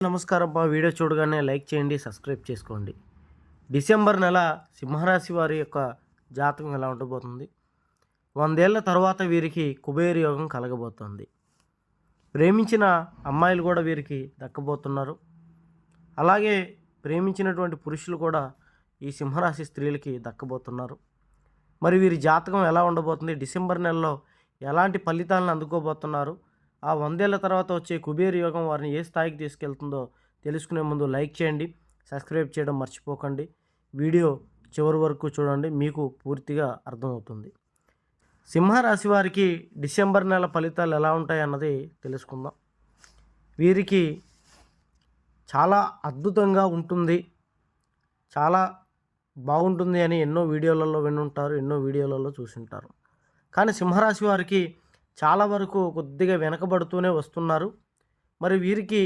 నమస్కారం మా వీడియో చూడగానే లైక్ చేయండి, సబ్స్క్రైబ్ చేసుకోండి. డిసెంబర్ నెల సింహరాశి వారి యొక్క జాతకం ఎలా ఉండబోతుంది? 100 ఏళ్ల తర్వాత వీరికి కుబేర యోగం కలగబోతోంది. ప్రేమించిన అమ్మాయిలు కూడా వీరికి దక్కబోతున్నారు. అలాగే ప్రేమించినటువంటి పురుషులు కూడా ఈ సింహరాశి స్త్రీలకి దక్కబోతున్నారు. మరి వీరి జాతకం ఎలా ఉండబోతుంది? డిసెంబర్ నెలలో ఎలాంటి ఫలితాలను అందుకోబోతున్నారు? ఆ 100 ఏళ్ల తర్వాత వచ్చే కుబేర యోగం వారిని ఏ స్థాయికి తీసుకెళ్తుందో తెలుసుకునే ముందు లైక్ చేయండి, సబ్స్క్రైబ్ చేయడం మర్చిపోకండి. వీడియో చివరి వరకు చూడండి, మీకు పూర్తిగా అర్థమవుతుంది. సింహరాశి వారికి డిసెంబర్ నెల ఫలితాలు ఎలా ఉంటాయి అన్నది తెలుసుకుందాం. వీరికి చాలా అద్భుతంగా ఉంటుంది, చాలా బాగుంటుంది అని ఎన్నో వీడియోలలో వినుంటారు, ఎన్నో వీడియోలలో చూసుంటారు. కానీ సింహరాశి వారికి చాలా వరకు కొద్దిగా వెనకబడుతూనే వస్తున్నారు. మరి వీరికి